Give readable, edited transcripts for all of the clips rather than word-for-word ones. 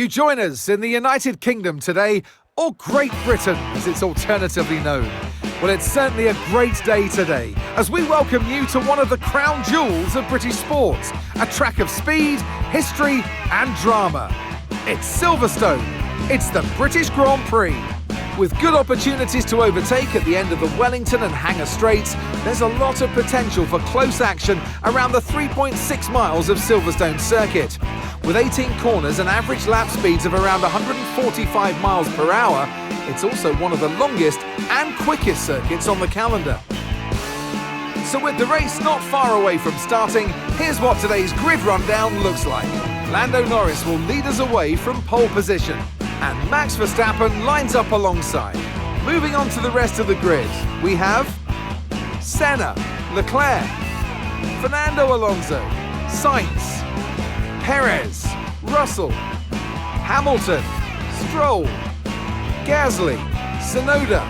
You join us in the United Kingdom today, or Great Britain as it's alternatively known. Well, it's certainly a great day today as we welcome you to one of the crown jewels of British sports, a track of speed, history and drama. It's Silverstone. It's the British Grand Prix. With good opportunities to overtake at the end of the Wellington and Hangar Straights, there's a lot of potential for close action around the 3.6 miles of Silverstone circuit. With 18 corners and average lap speeds of around 145 miles per hour, it's also one of the longest and quickest circuits on the calendar. So with the race not far away from starting, here's what today's grid rundown looks like. Lando Norris will lead us away from pole position, and Max Verstappen lines up alongside. Moving on to the rest of the grid, we have Senna, Leclerc, Fernando Alonso, Sainz, Perez, Russell, Hamilton, Stroll, Gasly, Tsunoda,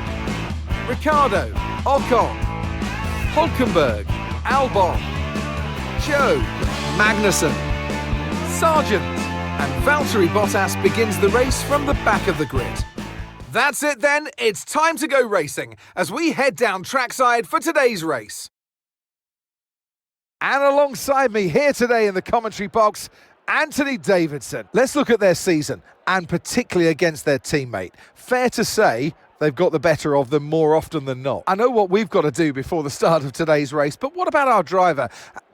Ricciardo, Ocon, Hulkenberg, Albon, Joe, Magnussen, Sargent, and Valtteri Bottas begins the race from the back of the grid. That's it then, it's time to go racing as we head down trackside for today's race. And alongside me here today in the commentary box, Anthony Davidson. Let's look at their season, and particularly against their teammate. Fair to say they've got the better of them more often than not. I know what we've got to do before the start of today's race, but what about our driver?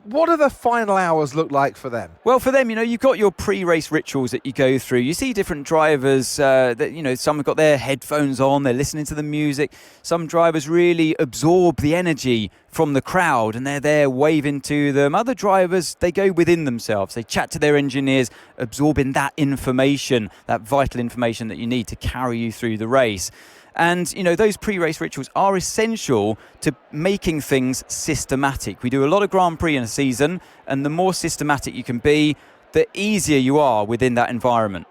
What do the final hours look like for them? Well, for them, you've got your pre-race rituals that you go through. You see different drivers that, some have got their headphones on, they're listening to the music. Some drivers really absorb the energy from the crowd and they're there waving to them. Other drivers, they go within themselves. They chat to their engineers, absorbing that information, that vital information that you need to carry you through the race. And, those pre-race rituals are essential to making things systematic. We do a lot of Grand Prix in a season, and the more systematic you can be, the easier you are within that environment.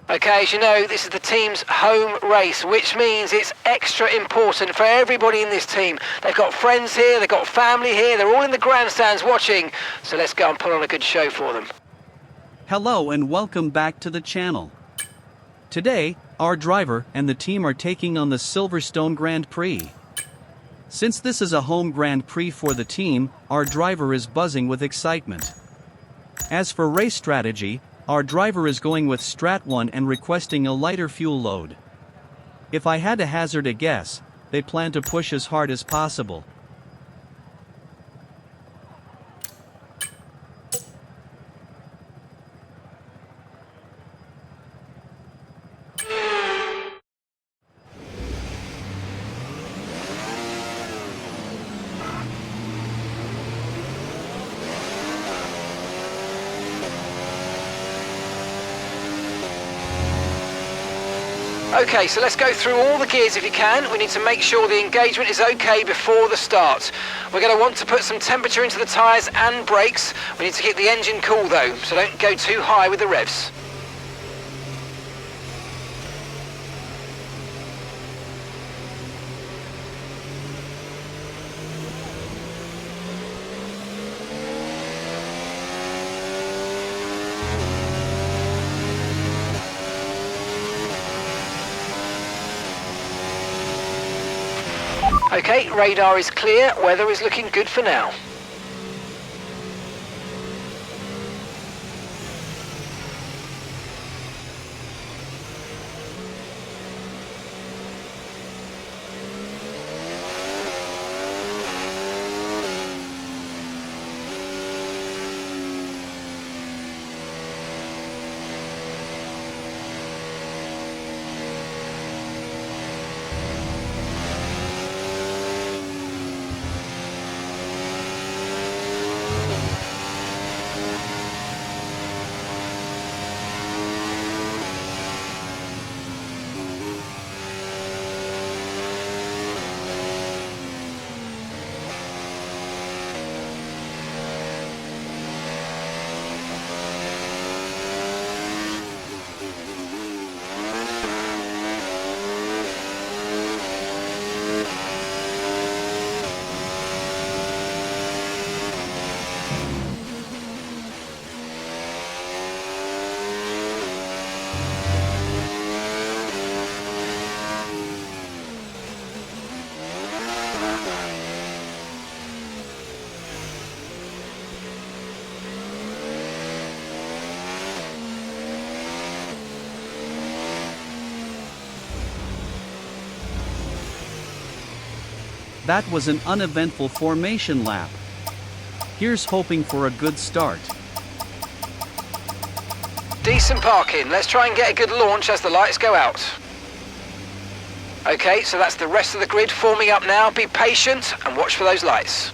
Okay, as you know, this is the team's home race, which means it's extra important for everybody in this team. They've got friends here, they've got family here, they're all in the grandstands watching, so let's go and put on a good show for them. Hello and welcome back to the channel. Today, our driver and the team are taking on the Silverstone Grand Prix. Since this is a home Grand Prix for the team, our driver is buzzing with excitement. As for race strategy, our driver is going with Strat 1 and requesting a lighter fuel load. If I had to hazard a guess, they plan to push as hard as possible. Okay, so let's go through all the gears if you can. We need to make sure the engagement is okay before the start. We're going to want to put some temperature into the tyres and brakes. We need to keep the engine cool though, so don't go too high with the revs. Okay, radar is clear, weather is looking good for now. That was an uneventful formation lap. Here's hoping for a good start. Decent parking. Let's try and get a good launch as the lights go out. Okay, so that's the rest of the grid forming up now. Be patient and watch for those lights.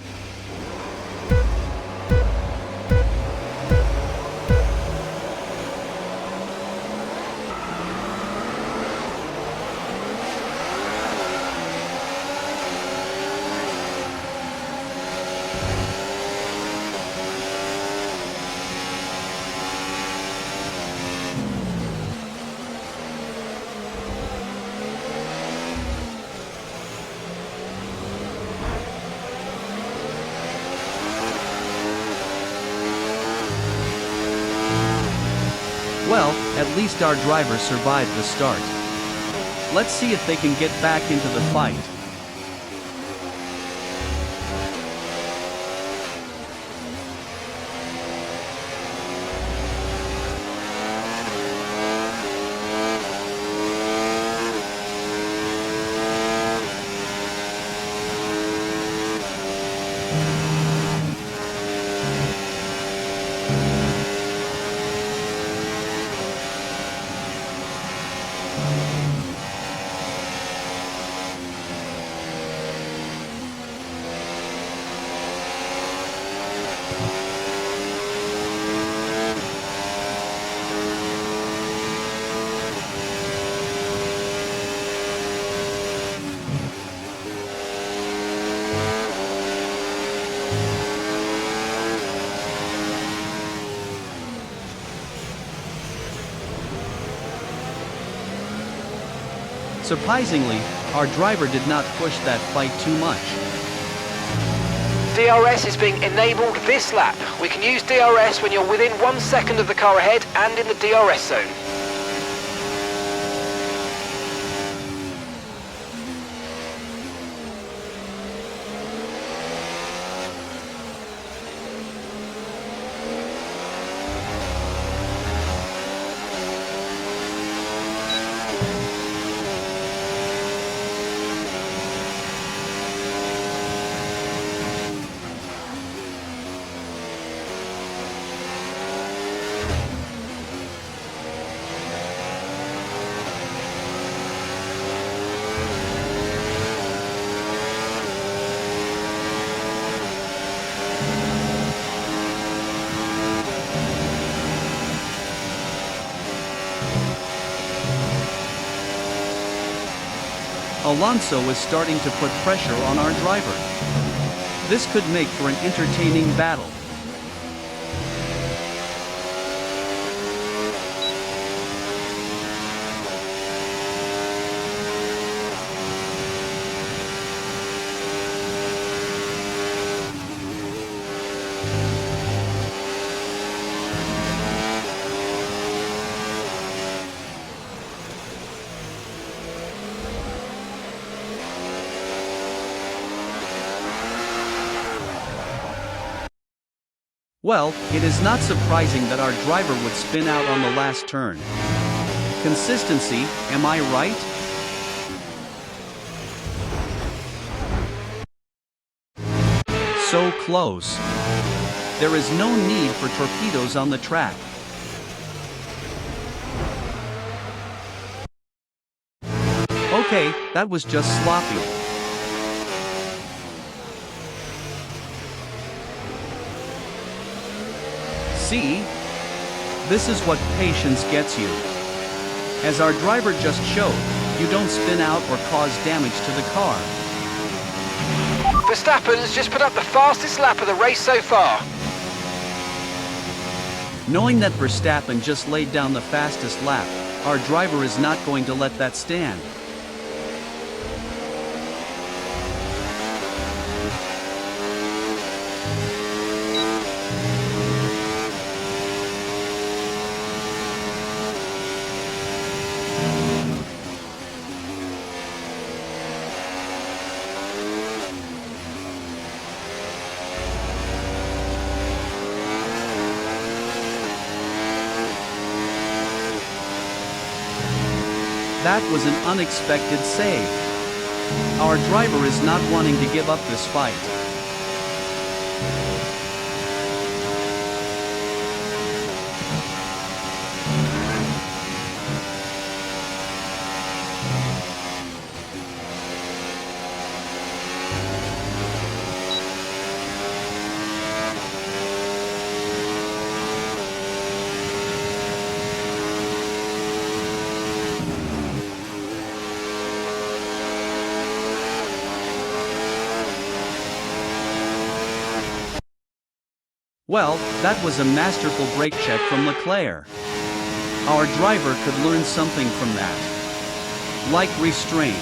Well, at least our driver survived the start. Let's see if they can get back into the fight. Surprisingly, our driver did not push that fight too much. DRS is being enabled this lap. We can use DRS when you're within 1 second of the car ahead and in the DRS zone. Alonso is starting to put pressure on our driver. This could make for an entertaining battle. Well, it is not surprising that our driver would spin out on the last turn. Consistency, am I right? So close. There is no need for torpedoes on the track. Okay, that was just sloppy. See? This is what patience gets you. As our driver just showed, you don't spin out or cause damage to the car. Verstappen's just put up the fastest lap of the race so far. Knowing that Verstappen just laid down the fastest lap, our driver is not going to let that stand. That was an unexpected save. Our driver is not wanting to give up this fight. Well, that was a masterful brake check from Leclerc. Our driver could learn something from that. Like restraint.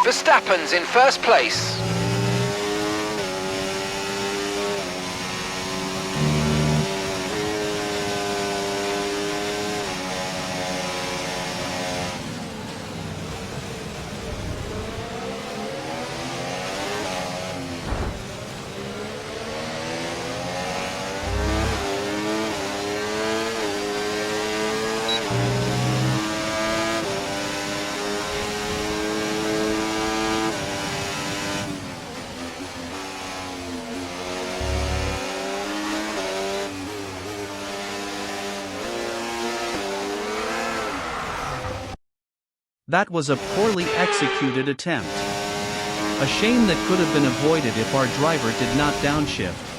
Verstappen's in first place. That was a poorly executed attempt. A shame that could have been avoided if our driver did not downshift.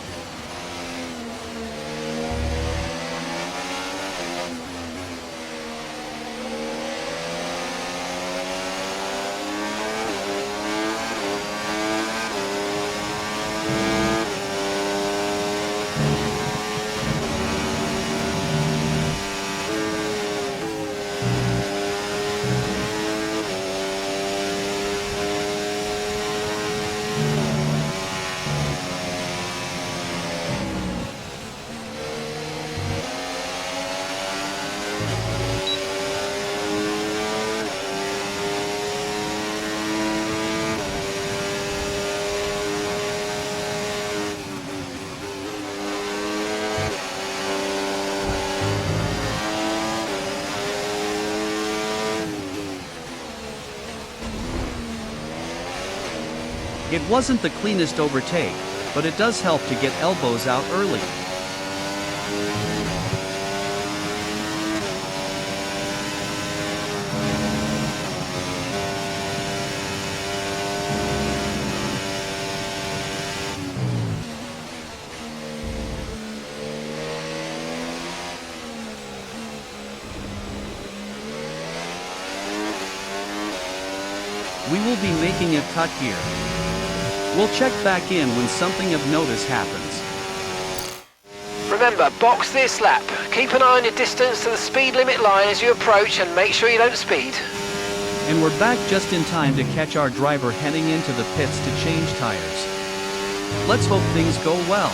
It wasn't the cleanest overtake, but it does help to get elbows out early. We will be making a cut here. We'll check back in when something of notice happens. Remember, box this lap. Keep an eye on your distance to the speed limit line as you approach and make sure you don't speed. And we're back just in time to catch our driver heading into the pits to change tires. Let's hope things go well.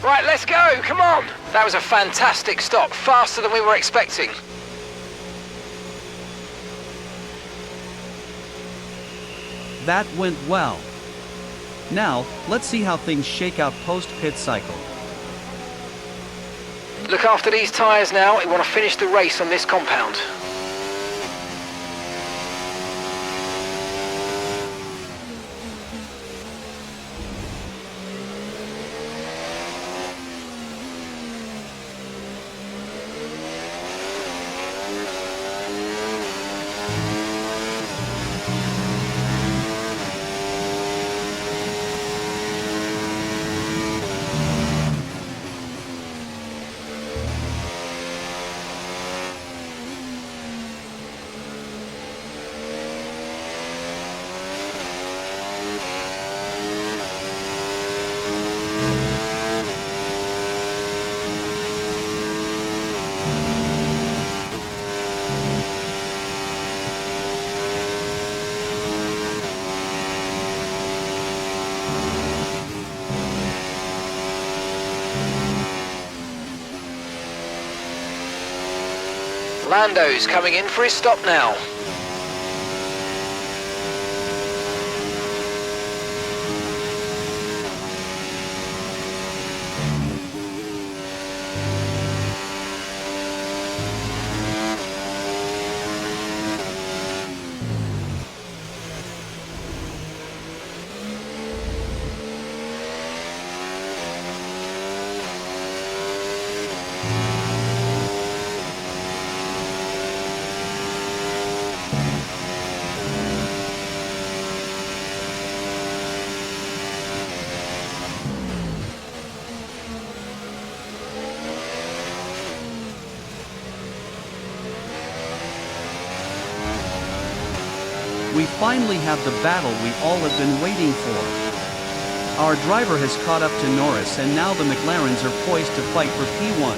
Right, let's go, come on! That was a fantastic stop, faster than we were expecting. That went well. Now, let's see how things shake out post-pit cycle. Look after these tyres now, we want to finish the race on this compound. Lando's coming in for his stop now. We finally have the battle we all have been waiting for. Our driver has caught up to Norris, and now the McLarens are poised to fight for P1.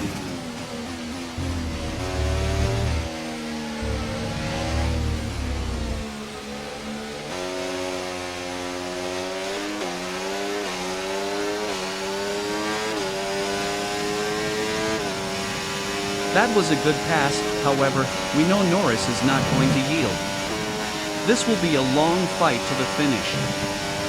That was a good pass, however, we know Norris is not going to yield. This will be a long fight to the finish.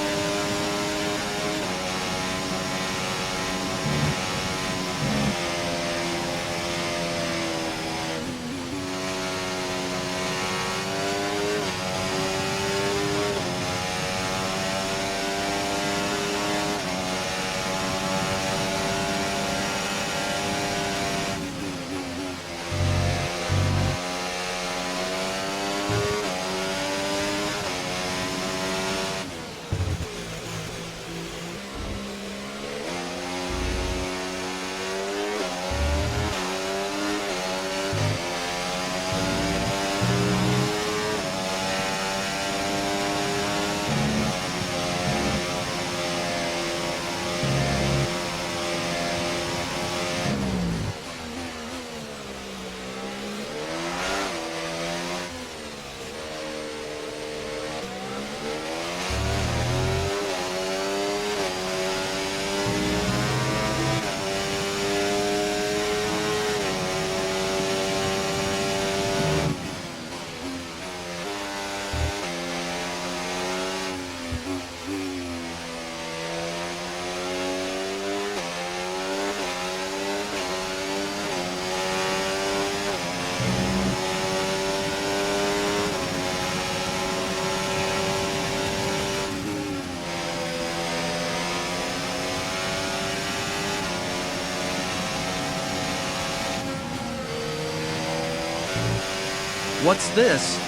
What's this?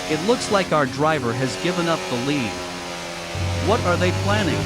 It looks like our driver has given up the lead. What are they planning?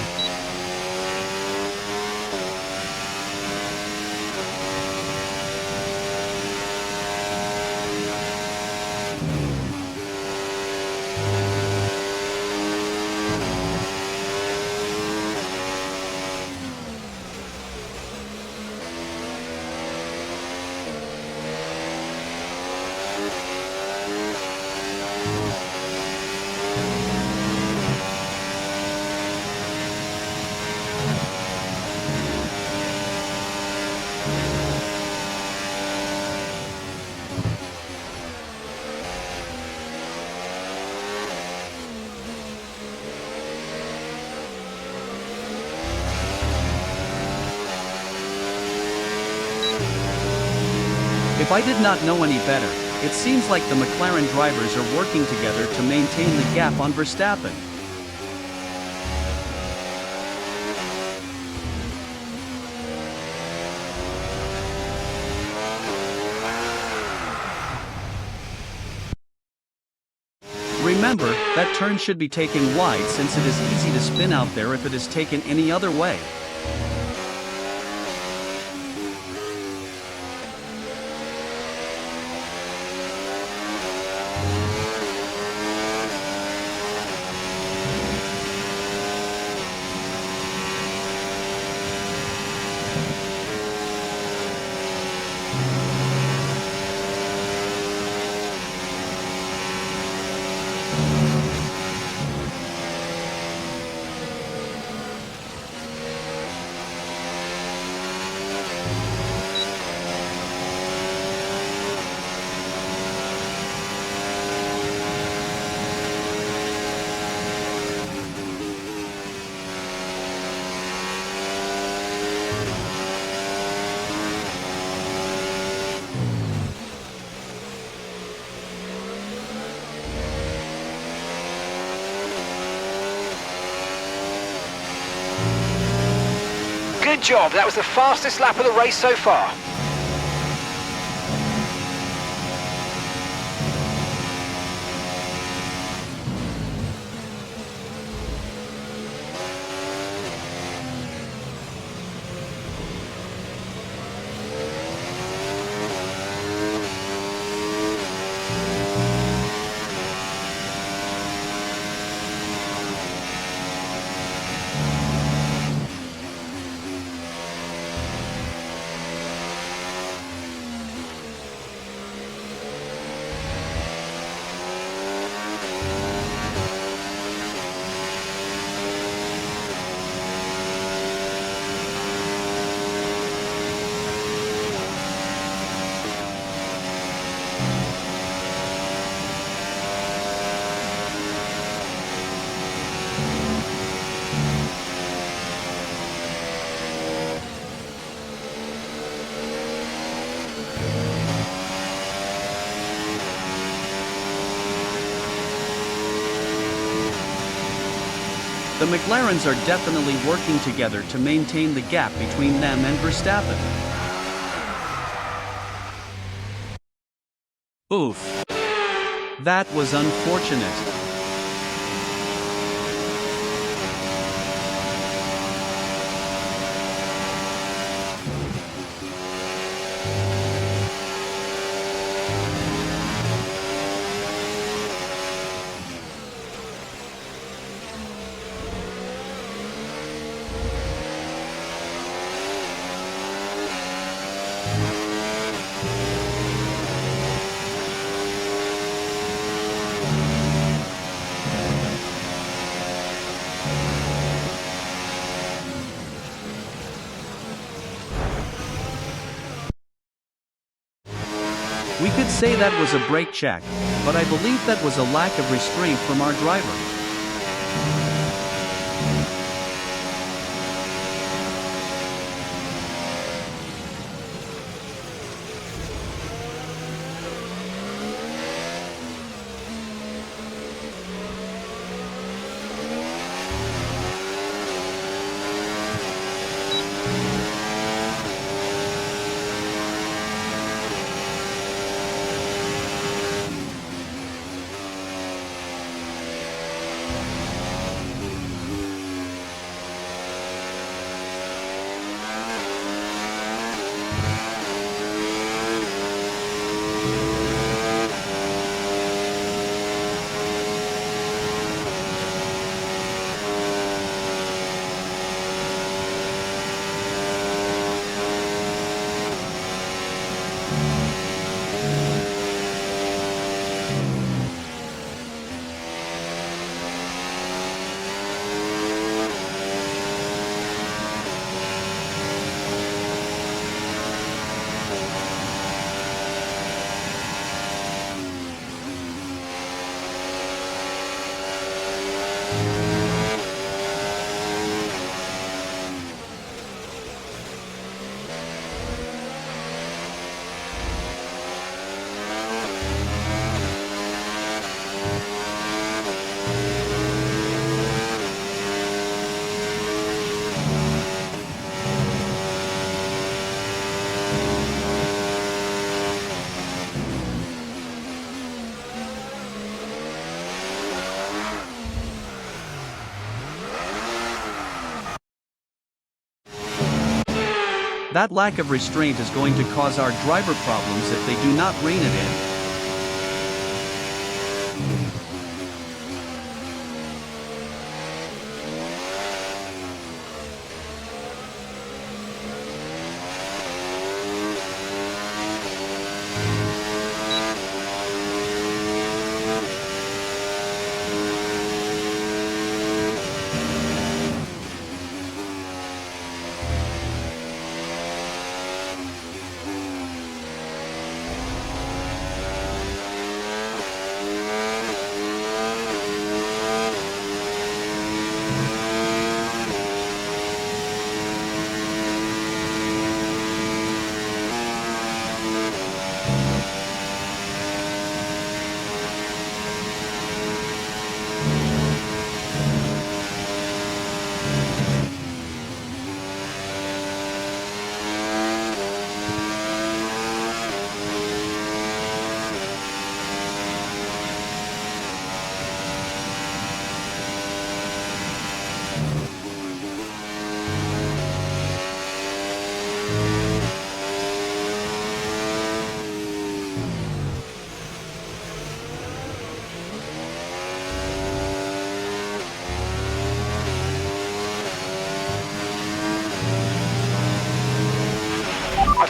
If I did not know any better, it seems like the McLaren drivers are working together to maintain the gap on Verstappen. Remember, that turn should be taken wide since it is easy to spin out there if it is taken any other way. Good job, that was the fastest lap of the race so far. The McLarens are definitely working together to maintain the gap between them and Verstappen. Oof. That was unfortunate. We could say that was a brake check, but I believe that was a lack of restraint from our driver. That lack of restraint is going to cause our driver problems if they do not rein it in.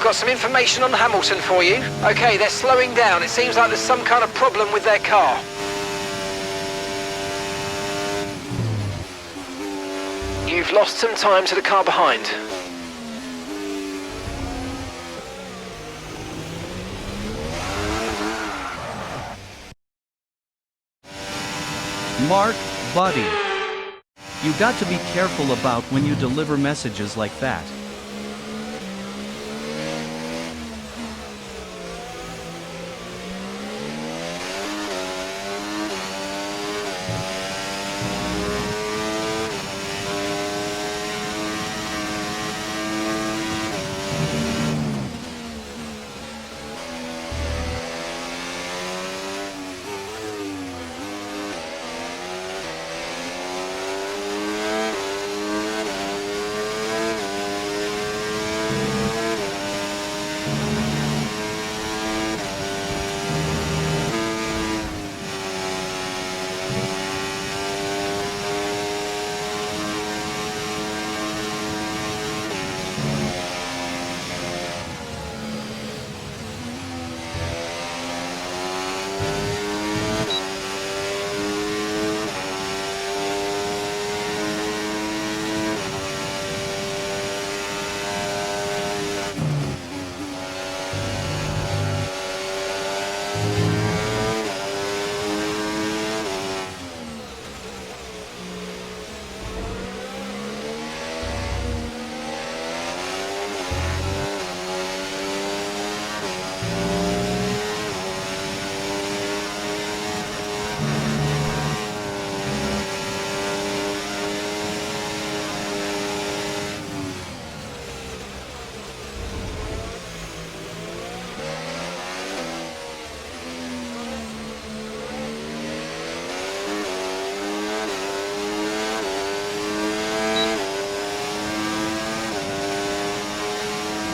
got some information on Hamilton for you. Okay, they're slowing down. It seems like there's some kind of problem with their car. You've lost some time to the car behind. Mark, buddy. You got to be careful about when you deliver messages like that.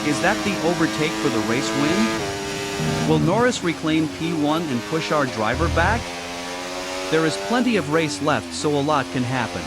Is that the overtake for the race win? Will Norris reclaim P1 and push our driver back? There is plenty of race left, so a lot can happen.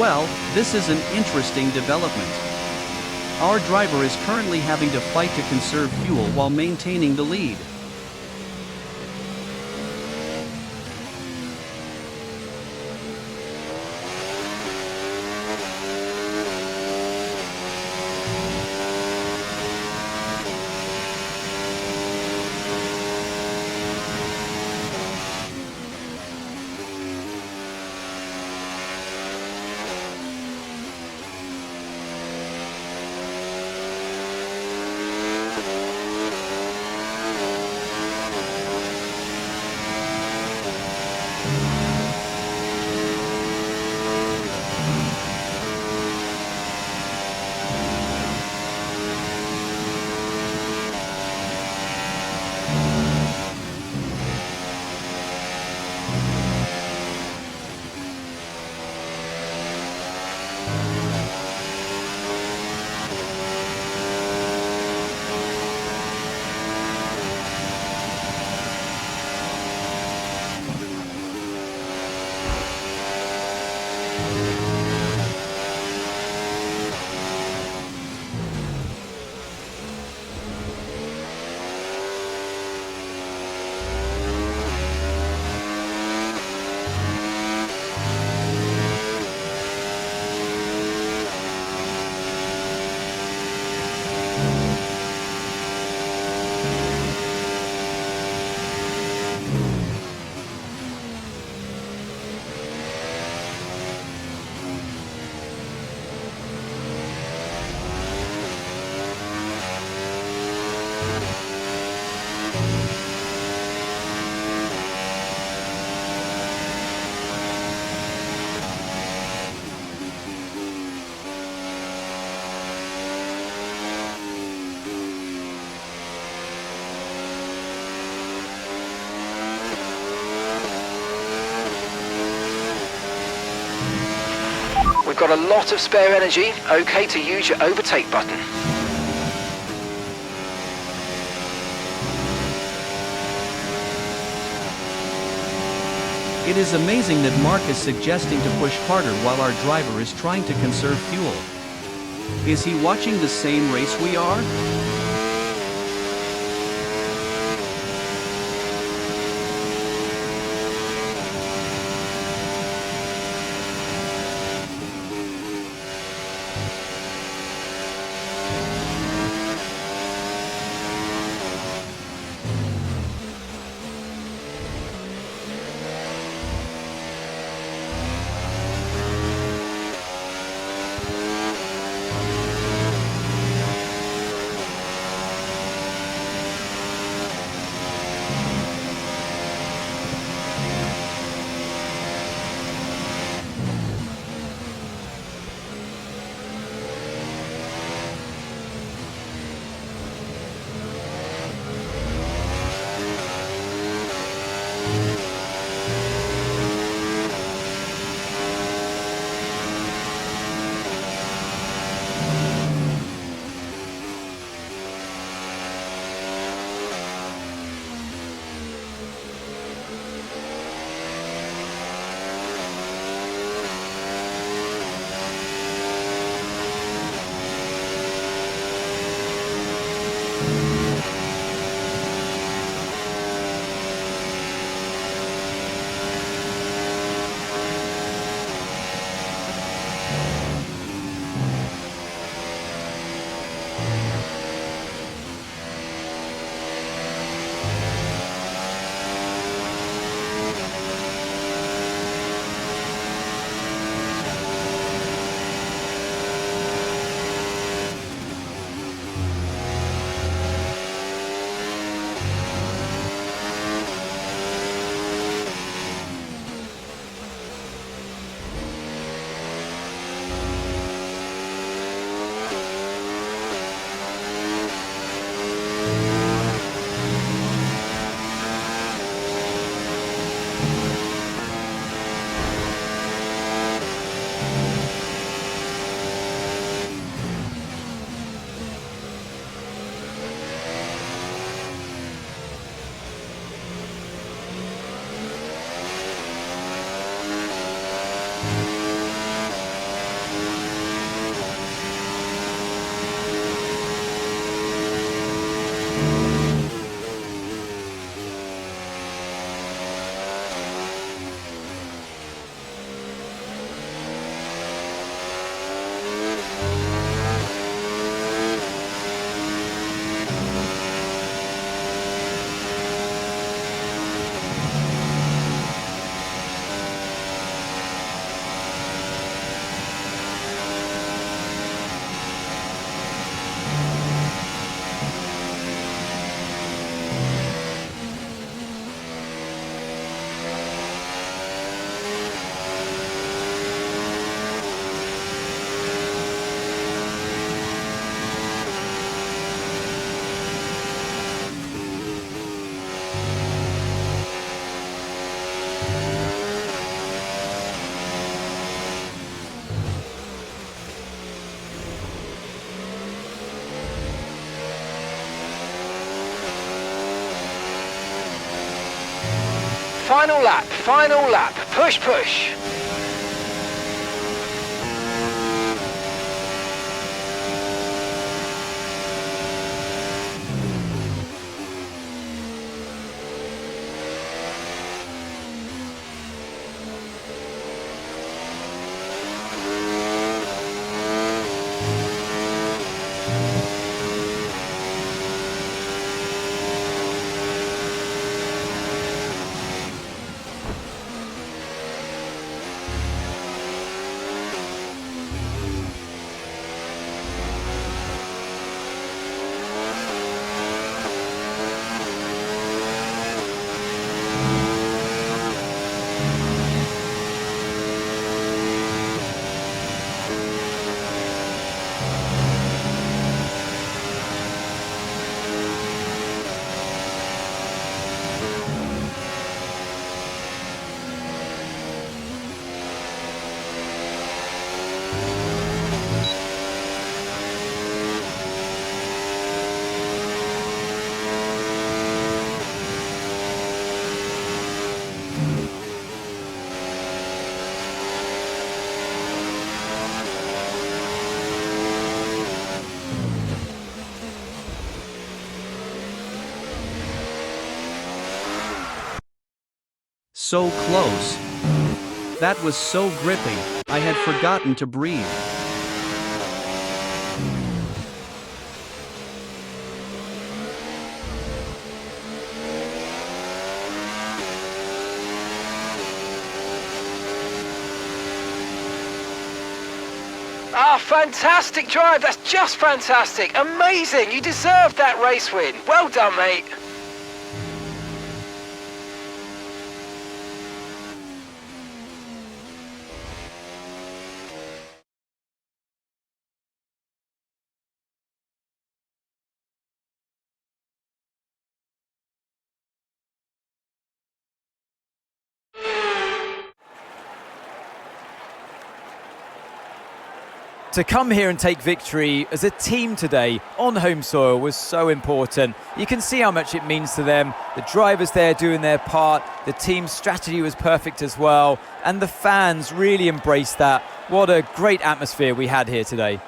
Well, this is an interesting development. Our driver is currently having to fight to conserve fuel while maintaining the lead. We've got a lot of spare energy, okay to use your overtake button. It is amazing that Mark is suggesting to push harder while our driver is trying to conserve fuel. Is he watching the same race we are? Final lap, push, push. so close. That was so gripping, I had forgotten to breathe. Ah, fantastic drive. That's just fantastic. Amazing. You deserved that race win. Well done, mate. To come here and take victory as a team today on home soil was so important. You can see how much it means to them. The drivers there doing their part, the team's strategy was perfect as well, and the fans really embraced that. What a great atmosphere we had here today.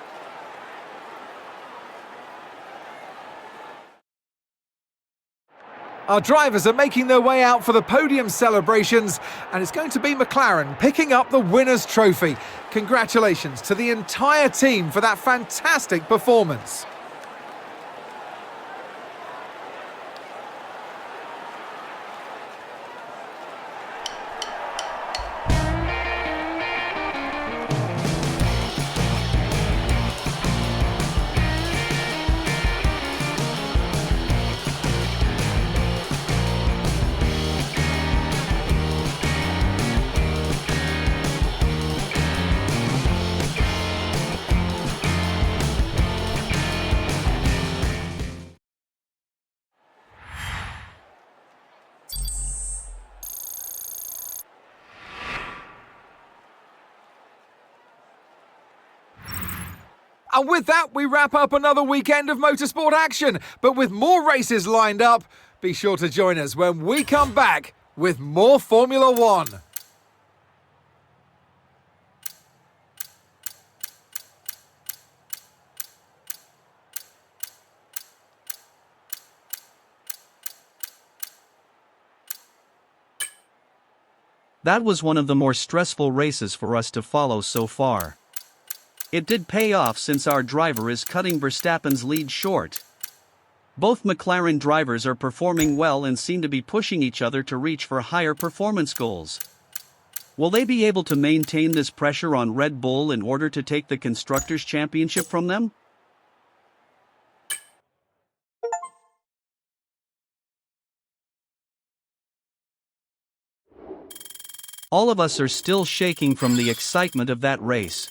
Our drivers are making their way out for the podium celebrations, and it's going to be McLaren picking up the winner's trophy. Congratulations to the entire team for that fantastic performance. And with that, we wrap up another weekend of motorsport action. But with more races lined up, be sure to join us when we come back with more Formula One. That was one of the more stressful races for us to follow so far. It did pay off since our driver is cutting Verstappen's lead short. Both McLaren drivers are performing well and seem to be pushing each other to reach for higher performance goals. Will they be able to maintain this pressure on Red Bull in order to take the Constructors' Championship from them? All of us are still shaking from the excitement of that race.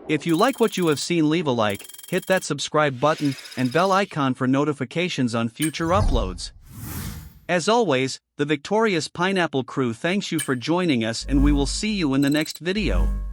If you like what you have seen, leave a like, hit that subscribe button, and bell icon for notifications on future uploads. As always, the Victorious Pineapple crew thanks you for joining us, and we will see you in the next video.